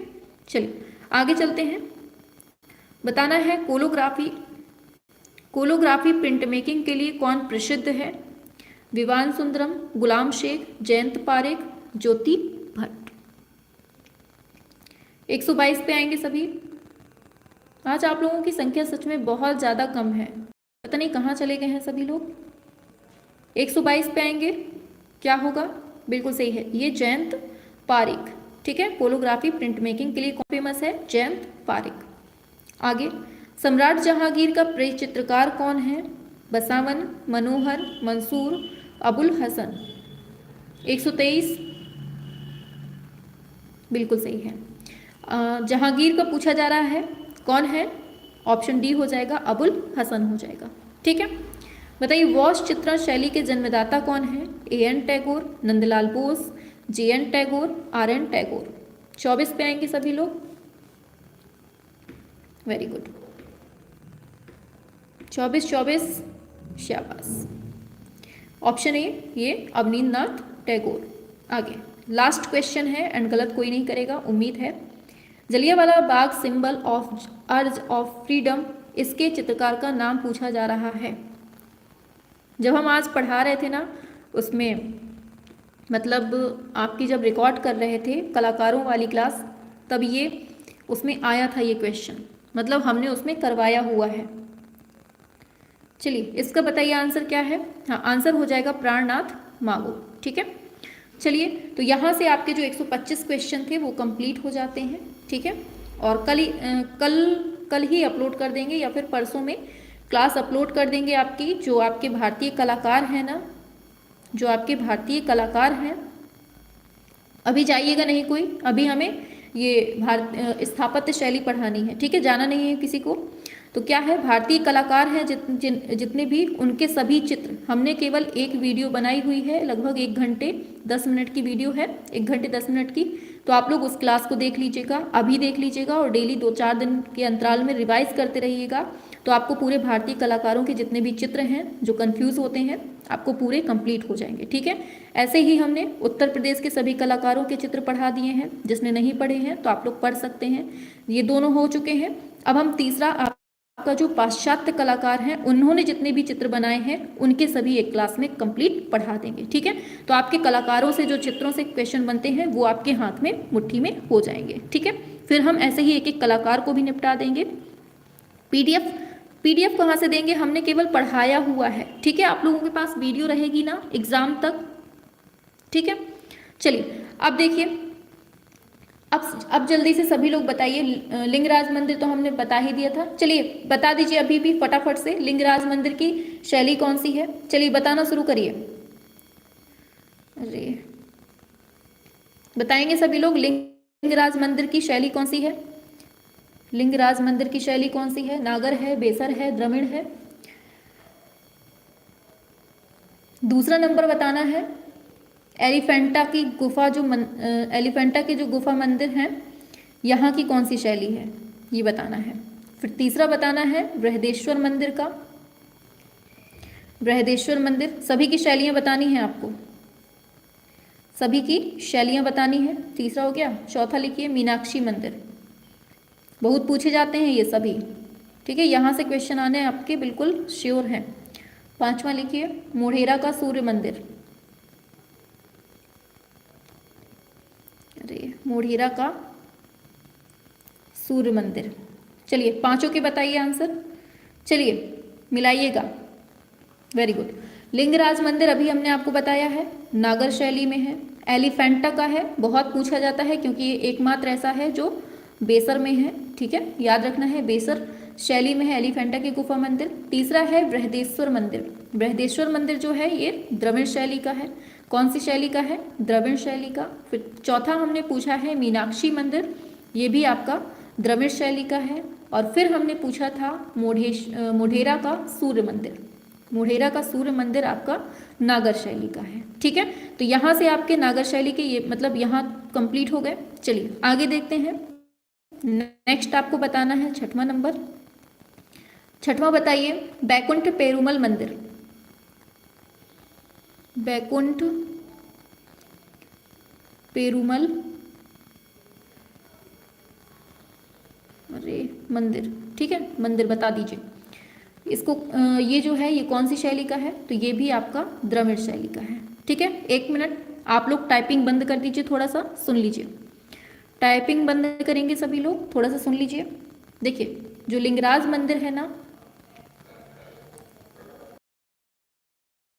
चलिए आगे चलते हैं। बताना है कोलोग्राफी प्रिंट मेकिंग के लिए कौन प्रसिद्ध है? विवान सुंदरम, गुलाम शेख, जयंत पारेख, ज्योति भट्ट। 122 पे आएंगे सभी। आज आप लोगों की संख्या सच में बहुत ज़्यादा कम है, पता नहीं कहाँ चले गए हैं सभी लोग। 122 पे आएंगे, क्या होगा? बिल्कुल सही है, ये जयंत पारेख। ठीक है, कोलोग्राफी प्रिंट मेकिंग के लिए कौन फेमस है? जयंत पारेख। आगे, सम्राट जहांगीर का प्रिय चित्रकार कौन है? बसावन, मनोहर, मंसूर, अबुल हसन। 123 बिल्कुल सही है। जहांगीर का पूछा जा रहा है, कौन है? ऑप्शन डी हो जाएगा, अबुल हसन हो जाएगा। ठीक है, बताइए, वॉश चित्रण शैली के जन्मदाता कौन है? A.N. Tagore, Nandlal Bose, J.N. Tagore, R.N. Tagore. 24 पे आएंगे सभी लोग। वेरी गुड, 24 शाबाश। ऑप्शन ए ये अवनींद्रनाथ टैगोर। आगे लास्ट क्वेश्चन है एंड गलत कोई नहीं करेगा, उम्मीद है। Jallianwala Bagh symbol of urge of freedom, इसके चित्रकार का नाम पूछा जा रहा है। जब हम आज पढ़ा रहे थे ना, उसमें मतलब आपकी जब रिकॉर्ड कर रहे थे कलाकारों वाली क्लास, तब ये उसमें आया था ये क्वेश्चन, मतलब हमने उसमें करवाया हुआ है। चलिए इसका बताइए आंसर क्या है। हाँ, आंसर हो जाएगा प्राणनाथ मागो। ठीक है, चलिए तो यहाँ से आपके जो 125 क्वेश्चन थे वो कंप्लीट हो जाते हैं। ठीक है, और कल ही अपलोड कर देंगे या फिर परसों में क्लास अपलोड कर देंगे आपकी। जो आपके भारतीय कलाकार हैं ना, जो आपके भारतीय कलाकार हैं, अभी जाइएगा नहीं कोई, अभी हमें ये स्थापत्य शैली पढ़ानी है। ठीक है, जाना नहीं है किसी को। तो क्या है, भारतीय कलाकार हैं जितने भी, उनके सभी चित्र हमने केवल एक वीडियो बनाई हुई है, लगभग 1 घंटे 10 मिनट की वीडियो है, 1 घंटे 10 मिनट की। तो आप लोग उस क्लास को देख लीजिएगा, अभी देख लीजिएगा, और डेली 2-4 दिन के अंतराल में रिवाइज करते रहिएगा। तो आपको पूरे भारतीय कलाकारों के जितने भी चित्र हैं जो कंफ्यूज होते हैं, आपको पूरे कंप्लीट हो जाएंगे। ठीक है, ऐसे ही हमने उत्तर प्रदेश के सभी कलाकारों के चित्र पढ़ा दिए हैं। जिसने नहीं पढ़े हैं तो आप लोग पढ़ सकते हैं, ये दोनों हो चुके हैं। अब हम तीसरा आपका जो पाश्चात्य कलाकार हैं, उन्होंने जितने भी चित्र बनाए हैं उनके सभी एक क्लास में कंप्लीट पढ़ा देंगे। ठीक है, तो आपके कलाकारों से जो चित्रों से क्वेश्चन बनते हैं वो आपके हाथ में मुट्ठी में हो जाएंगे। ठीक है, फिर हम ऐसे ही एक एक कलाकार को भी निपटा देंगे। पीडीएफ कहाँ से देंगे, हमने केवल पढ़ाया हुआ है। ठीक है, आप लोगों के पास वीडियो रहेगी ना एग्जाम तक। ठीक है, चलिए अब देखिए, अब जल्दी से सभी लोग बताइए। लिंगराज मंदिर तो हमने बता ही दिया था। चलिए बता दीजिए अभी भी फटाफट से, लिंगराज मंदिर की शैली कौन सी है। चलिए बताना शुरू करिए। अरे बताएंगे सभी लोग, लिंगराज मंदिर की शैली कौन सी है। लिंगराज मंदिर की शैली कौन सी है, नागर है, बेसर है, द्रविड़ है। दूसरा नंबर बताना है, एलिफेंटा की गुफा जो एलिफेंटा के जो गुफा मंदिर हैं, यहाँ की कौन सी शैली है, ये बताना है। फिर तीसरा बताना है बृहदेश्वर मंदिर का। बृहदेश्वर मंदिर, सभी की शैलियाँ बतानी हैं आपको, सभी की शैलियाँ बतानी है। तीसरा हो गया। चौथा लिखिए मीनाक्षी मंदिर, बहुत पूछे जाते हैं ये सभी। ठीक है, यहाँ से क्वेश्चन आने आपके बिल्कुल श्योर हैं। पांचवा लिखिए मोढेरा का सूर्य मंदिर। अरे मोढेरा का सूर्य मंदिर। चलिए पांचों के बताइए आंसर, चलिए मिलाइएगा। Very good. लिंगराज मंदिर अभी हमने आपको बताया है, नागर शैली में है। एलिफेंटा का है, बहुत पूछा जाता है क्योंकि ये एकमात्र ऐसा है जो बेसर में है। ठीक है, याद रखना है, बेसर शैली में है एलिफेंटा की गुफा मंदिर। तीसरा है बृहदेश्वर मंदिर। बृहदेश्वर मंदिर जो है ये द्रविड़ शैली का है। कौन सी शैली का है, द्रविड़ शैली का। फिर चौथा हमने पूछा है मीनाक्षी मंदिर, ये भी आपका द्रविड़ शैली का है। और फिर हमने पूछा था मोढेरा का सूर्य मंदिर। मोढेरा का सूर्य मंदिर आपका नागर शैली का है। ठीक है, तो यहाँ से आपके नागर शैली के ये मतलब यहाँ कंप्लीट हो गए। चलिए आगे देखते हैं। नेक्स्ट आपको बताना है छठवां नंबर। छठवां बताइए बैकुंठ पेरुमल मंदिर। बैकुंठ पेरुमल अरे मंदिर, ठीक है, मंदिर बता दीजिए इसको। ये जो है ये कौन सी शैली का है, तो ये भी आपका द्रविड़ शैली का है। ठीक है, 1 मिनट आप लोग टाइपिंग बंद कर दीजिए, थोड़ा सा सुन लीजिए। टाइपिंग बंद करेंगे सभी लोग, थोड़ा सा सुन लीजिए। देखिए जो लिंगराज मंदिर है ना,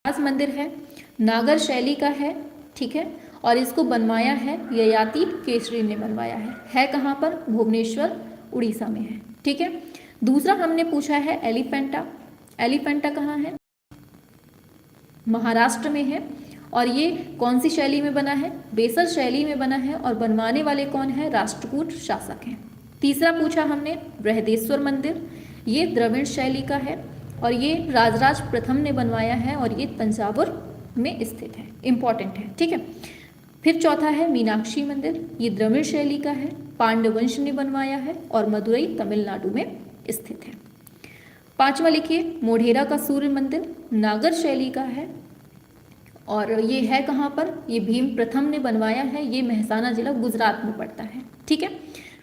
लिंगराज मंदिर है नागर शैली का है। ठीक है, और इसको बनवाया है ययाति केसरी ने बनवाया है कहाँ पर, भुवनेश्वर उड़ीसा में है। ठीक है, दूसरा हमने पूछा है एलिफेंटा। एलिफेंटा कहाँ है, महाराष्ट्र में है। और ये कौन सी शैली में बना है, बेसर शैली में बना है। और बनवाने वाले कौन है, राष्ट्रकूट शासक हैं। तीसरा पूछा हमने बृहदेश्वर मंदिर, ये द्रविड़ शैली का है और ये राजराज प्रथम ने बनवाया है और ये तंजावुर में स्थित है, इंपॉर्टेंट है। ठीक है, फिर चौथा है मीनाक्षी मंदिर, ये द्रविड़ शैली का है, पांडवंश ने बनवाया है और मदुरई तमिलनाडु में स्थित है। पांचवा लिखिए मोढेरा का सूर्य मंदिर, नागर शैली का है और ये है कहाँ पर, ये भीम प्रथम ने बनवाया है, ये मेहसाना जिला गुजरात में पड़ता है। ठीक है,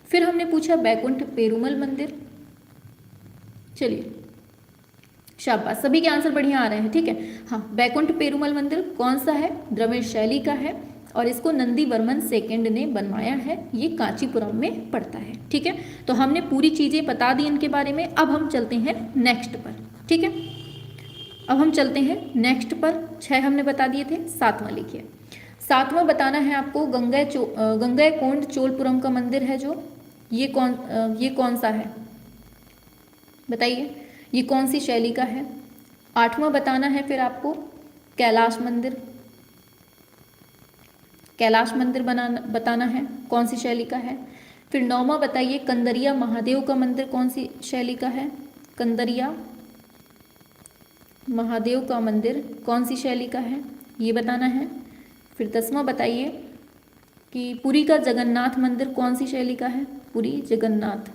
फिर हमने पूछा बैकुंठ पेरुमल मंदिर। चलिए शाबाश, सभी के आंसर बढ़िया आ रहे हैं, ठीक है। हाँ, बैकुंठ पेरुमल मंदिर कौन सा है? द्रविड़ शैली का है और इसको नंदी वर्मन सेकेंड ने बनवाया है। ये कांचीपुरम में पड़ता है, ठीक है। तो हमने पूरी चीज़ें बता दी इनके बारे में। अब हम चलते हैं नेक्स्ट पर, ठीक है। अब हम चलते हैं नेक्स्ट पर। 6 हमने बता दिए थे, 7वां लिखिए। 7वां बताना है आपको गंगैकोंड चोलपुरम का मंदिर है जो, ये कौन सा है बताइए, ये कौन सी शैली का है? 8वां बताना है फिर आपको कैलाश मंदिर। कैलाश मंदिर बताना है कौन सी शैली का है। फिर 9वां बताइए कंदरिया महादेव का मंदिर कौन सी शैली का है? कंदरिया महादेव का मंदिर कौन सी शैली का है, ये बताना है। फिर 10वां बताइए कि पुरी का जगन्नाथ मंदिर कौन सी शैली का है? पुरी जगन्नाथ।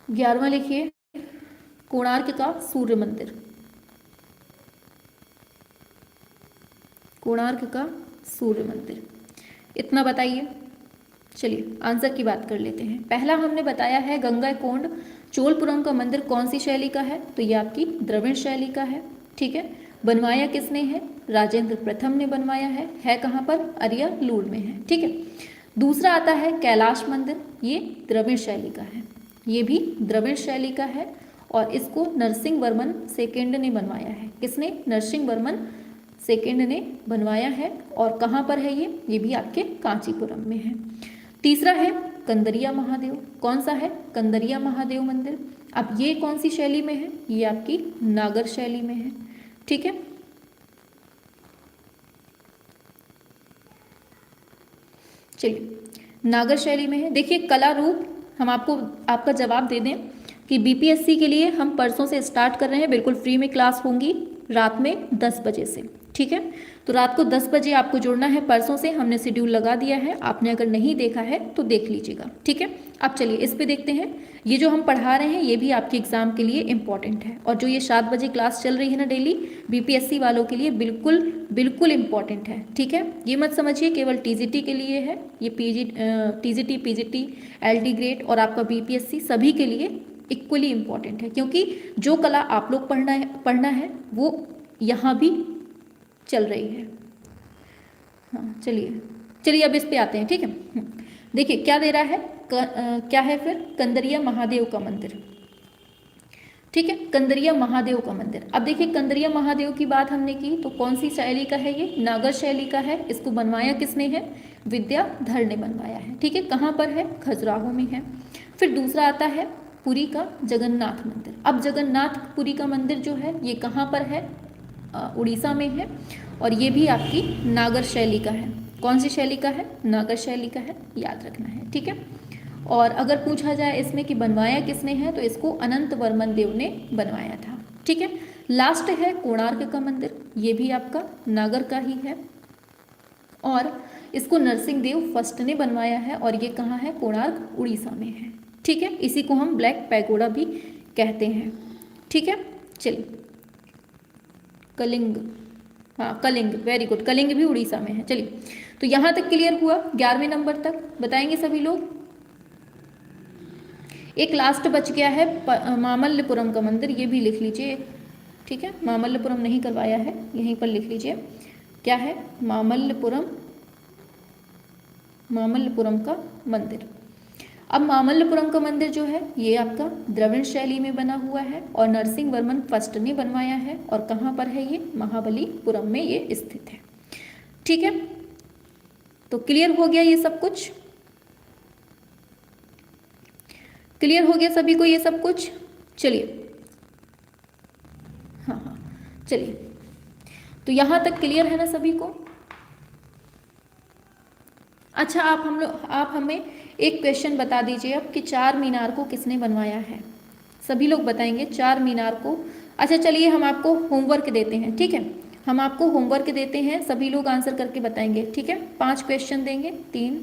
11वां लिखिए कोणार्क का सूर्य मंदिर। कोणार्क का सूर्य मंदिर, इतना बताइए। चलिए आंसर की बात कर लेते हैं। पहला हमने बताया है गंगैकोंड चोलपुरम का मंदिर कौन सी शैली का है, तो ये आपकी द्रविड़ शैली का है, ठीक है। बनवाया किसने है? राजेंद्र प्रथम ने बनवाया है कहाँ पर? अरियालूर में है, ठीक है। दूसरा आता है कैलाश मंदिर, ये द्रविड़ शैली का है, ये भी द्रविड़ शैली का है और इसको नरसिंह वर्मन सेकेंड ने बनवाया है। किसने? नरसिंह वर्मन सेकेंड ने बनवाया है। और कहाँ पर है ये भी आपके कांचीपुरम में है। तीसरा है कंदरिया महादेव, कौन सा है? कंदरिया महादेव मंदिर। अब ये कौन सी शैली में है? ये आपकी नागर शैली में है, ठीक है। चलिए नागर शैली में है। देखिए कला रूप हम आपका जवाब दे दें कि बीपीएससी के लिए हम परसों से स्टार्ट कर रहे हैं, बिल्कुल फ्री में क्लास होंगी रात में 10 बजे से, ठीक है। तो रात को 10 बजे आपको जुड़ना है। परसों से हमने शेड्यूल लगा दिया है, आपने अगर नहीं देखा है तो देख लीजिएगा, ठीक है। अब चलिए इस पे देखते हैं। ये जो हम पढ़ा रहे हैं ये भी आपके एग्जाम के लिए इंपॉर्टेंट है और जो ये 7 बजे क्लास चल रही है ना डेली, बीपीएससी वालों के लिए बिल्कुल बिल्कुल इंपॉर्टेंट है, ठीक है। ये मत समझिए केवल टीजीटी के लिए है, ये टीजीटी पीजीटी एलटी ग्रेड और आपका बीपीएससी सभी के लिए इक्वली इंपॉर्टेंट है, क्योंकि जो कला आप लोग पढ़ना है वो यहाँ भी चल रही है। हाँ चलिए अब इस पे आते हैं, ठीक है। देखिए क्या दे रहा है, क्या है फिर? कंदरिया महादेव का मंदिर, ठीक है। कंदरिया महादेव का मंदिर। अब देखिए कंदरिया महादेव की बात हमने की तो कौन सी शैली का है? ये नागर शैली का है। इसको बनवाया किसने है? विद्याधर ने बनवाया है, ठीक है। कहाँ पर है? खजुराहो में है। फिर दूसरा आता है पुरी का जगन्नाथ मंदिर। अब जगन्नाथपुरी का मंदिर जो है ये कहाँ पर है? उड़ीसा में है और ये भी आपकी नागर शैली का है। कौन सी शैली का है? नागर शैली का है, याद रखना है, ठीक है। और अगर पूछा जाए इसमें कि बनवाया किसने है तो इसको अनंत वर्मन देव ने बनवाया था, ठीक है। लास्ट है कोणार्क का मंदिर, ये भी आपका नागर का ही है और इसको नरसिंह देव फर्स्ट ने बनवाया है और ये कहाँ है? कोणार्क उड़ीसा में है, ठीक है। इसी को हम ब्लैक पैगोडा भी कहते हैं, ठीक है। चलिए कलिंग, हाँ कलिंग, वेरी गुड, कलिंग भी उड़ीसा में है। चलिए तो यहाँ तक क्लियर हुआ। 11वें नंबर तक बताएंगे सभी लोग। एक लास्ट बच गया है मामल्लपुरम का मंदिर, ये भी लिख लीजिए, ठीक है। मामल्लपुरम नहीं करवाया है, यहीं पर लिख लीजिए क्या है? मामल्लपुरम का मंदिर। अब मामल्लपुरम का मंदिर जो है ये आपका द्रविड़ शैली में बना हुआ है और नरसिंह वर्मन फर्स्ट ने बनवाया है और कहाँ पर है ये? महाबलीपुरम में ये स्थित है, ठीक है। तो क्लियर हो गया ये सब कुछ? क्लियर हो गया सभी को ये सब कुछ? चलिए हाँ चलिए, तो यहाँ तक क्लियर है ना सभी को? अच्छा आप हमें एक क्वेश्चन बता दीजिए अब कि 4 मीनार को किसने बनवाया है? सभी लोग बताएंगे 4 मीनार को। अच्छा चलिए हम आपको होमवर्क देते हैं, ठीक है। हम आपको होमवर्क देते हैं, सभी लोग आंसर करके बताएंगे, ठीक है। 5 क्वेश्चन देंगे, 3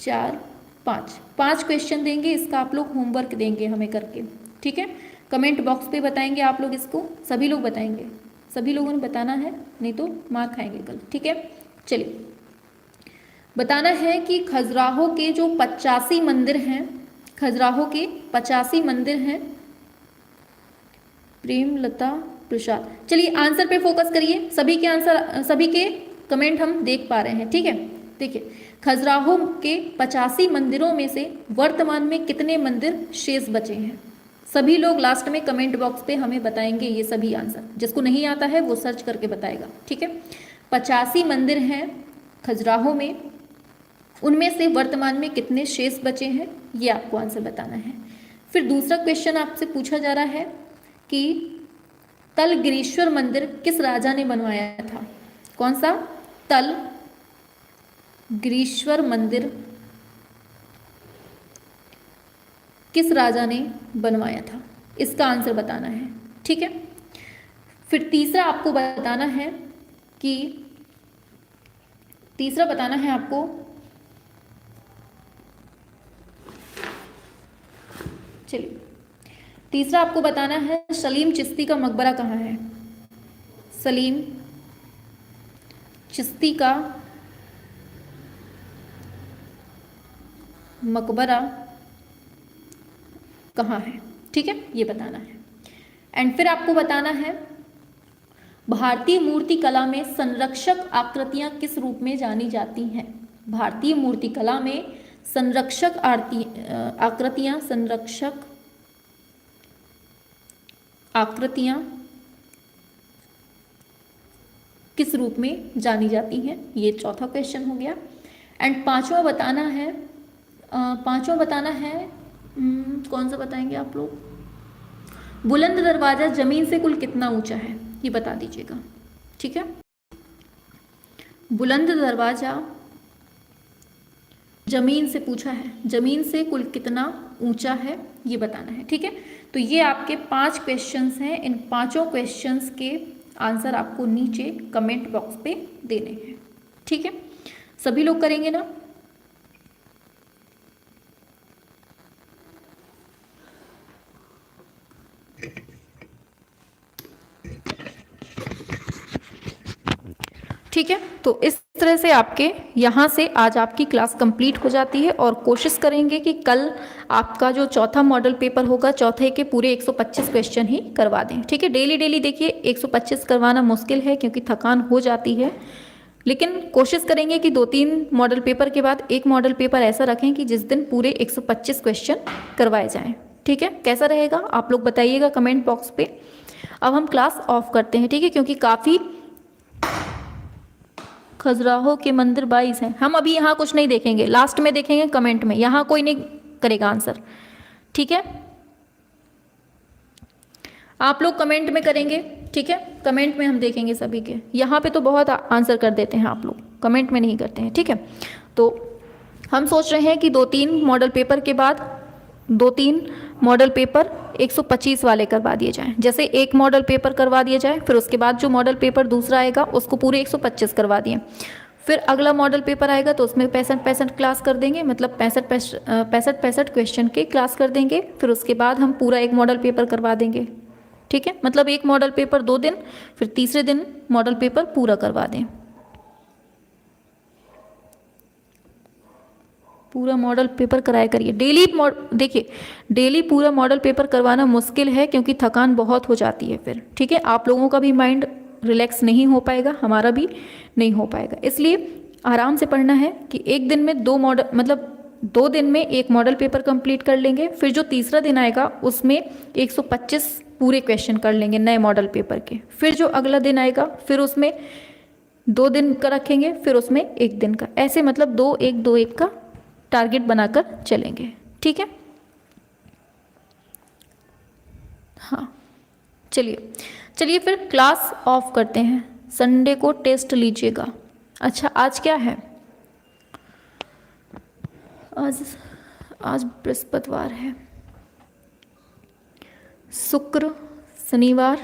4 5 क्वेश्चन देंगे, इसका आप लोग होमवर्क देंगे हमें करके, ठीक है। कमेंट बॉक्स पे बताएंगे आप लोग इसको, सभी लोग बताएंगे, सभी लोगों ने बताना है नहीं तो मार खाएंगे कल, ठीक है। चलिए बताना है कि खजुराहो के जो 85 मंदिर हैं, खजुराहो के 85 मंदिर हैं। प्रेमलता प्रसाद, चलिए आंसर पे फोकस करिए। सभी के आंसर, सभी के कमेंट हम देख पा रहे हैं, ठीक है। देखिए, खजुराहो के 85 मंदिरों में से वर्तमान में कितने मंदिर शेष बचे हैं? सभी लोग लास्ट में कमेंट बॉक्स पे हमें बताएंगे ये सभी आंसर। जिसको नहीं आता है वो सर्च करके बताएगा, ठीक है। 85 मंदिर हैं खजुराहो में, उनमें से वर्तमान में कितने शेष बचे हैं, ये आपको आंसर बताना है। फिर दूसरा क्वेश्चन आपसे पूछा जा रहा है कि तलगिरीश्वर मंदिर किस राजा ने बनवाया था? कौन सा? तलगिरीश्वर मंदिर किस राजा ने बनवाया था? इसका आंसर बताना है, ठीक है। फिर तीसरा आपको बताना है कि आपको चलिए, तीसरा आपको बताना है सलीम चिश्ती का मकबरा कहाँ है? सलीम चिश्ती का मकबरा कहाँ है, ठीक है, ये बताना है। एंड फिर आपको बताना है भारतीय मूर्ति कला में संरक्षक आकृतियां किस रूप में जानी जाती हैं? भारतीय मूर्ति कला में संरक्षक आकृतियां किस रूप में जानी जाती हैं? ये चौथा क्वेश्चन हो गया। एंड पांचवा बताना है कौन सा बताएंगे आप लोग? बुलंद दरवाजा जमीन से कुल कितना ऊंचा है, ये बता दीजिएगा, ठीक है। बुलंद दरवाजा जमीन से पूछा है, जमीन से कुल कितना ऊंचा है, ये बताना है, ठीक है। तो ये आपके 5 क्वेश्चंस हैं। इन 5 क्वेश्चंस के आंसर आपको नीचे कमेंट बॉक्स पे देने हैं, ठीक है। सभी लोग करेंगे ना? ठीक है, तो इस तरह से आपके यहाँ से आज आपकी क्लास कंप्लीट हो जाती है। और कोशिश करेंगे कि कल आपका जो चौथा मॉडल पेपर होगा, चौथे के पूरे 125 क्वेश्चन ही करवा दें, ठीक है। डेली देखिए 125 करवाना मुश्किल है क्योंकि थकान हो जाती है, लेकिन कोशिश करेंगे कि 2-3 मॉडल पेपर के बाद एक मॉडल पेपर ऐसा रखें कि जिस दिन पूरे 125 क्वेश्चन करवाए जाएँ, ठीक है। कैसा रहेगा आप लोग बताइएगा कमेंट बॉक्स पे। अब हम क्लास ऑफ करते हैं, ठीक है, क्योंकि काफ़ी खजुराहो के मंदिर 22 हैं। हम अभी यहाँ कुछ नहीं देखेंगे, लास्ट में देखेंगे कमेंट में। यहाँ कोई नहीं करेगा आंसर, ठीक है। आप लोग कमेंट में करेंगे, ठीक है, कमेंट में हम देखेंगे सभी के। यहाँ पे तो बहुत आंसर कर देते हैं आप लोग, कमेंट में नहीं करते हैं, ठीक है। तो हम सोच रहे हैं कि 2-3 मॉडल पेपर के बाद 2-3 मॉडल पेपर 125 वाले करवा दिए जाएं। जैसे एक मॉडल पेपर करवा दिया जाए, फिर उसके बाद जो मॉडल पेपर दूसरा आएगा उसको पूरे 125 करवा दिए। फिर अगला मॉडल पेपर आएगा तो उसमें 65 क्लास कर देंगे, मतलब 65 क्वेश्चन के क्लास कर देंगे। फिर उसके बाद हम पूरा एक मॉडल पेपर करवा देंगे, ठीक है। मतलब एक मॉडल पेपर 2 दिन, फिर तीसरे दिन मॉडल पेपर पूरा करवा दें। पूरा मॉडल पेपर कराया करिए डेली। देखिए डेली पूरा मॉडल पेपर करवाना मुश्किल है क्योंकि थकान बहुत हो जाती है फिर, ठीक है। आप लोगों का भी माइंड रिलैक्स नहीं हो पाएगा, हमारा भी नहीं हो पाएगा। इसलिए आराम से पढ़ना है कि एक दिन में 2 मॉडल, मतलब 2 दिन में एक मॉडल पेपर कंप्लीट कर लेंगे। फिर जो तीसरा दिन आएगा उसमें 125 पूरे क्वेश्चन कर लेंगे नए मॉडल पेपर के। फिर जो अगला दिन आएगा फिर उसमें 2 दिन का रखेंगे, फिर उसमें 1 दिन का, ऐसे मतलब 2-1-2-1 का टारगेट बनाकर चलेंगे, ठीक है। हाँ, चलिए फिर क्लास ऑफ करते हैं। संडे को टेस्ट लीजिएगा। अच्छा आज क्या है? आज बृहस्पतिवार है, शुक्र शनिवार,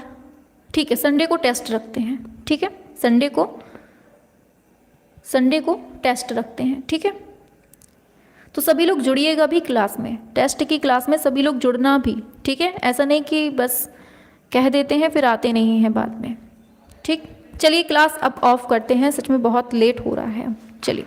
ठीक है। संडे को टेस्ट रखते हैं, ठीक है। संडे को टेस्ट रखते हैं, ठीक है। तो सभी लोग जुड़िएगा भी क्लास में, टेस्ट की क्लास में सभी लोग जुड़ना भी, ठीक है। ऐसा नहीं कि बस कह देते हैं फिर आते नहीं हैं बाद में, ठीक। चलिए क्लास अब ऑफ करते हैं, सच में बहुत लेट हो रहा है, चलिए।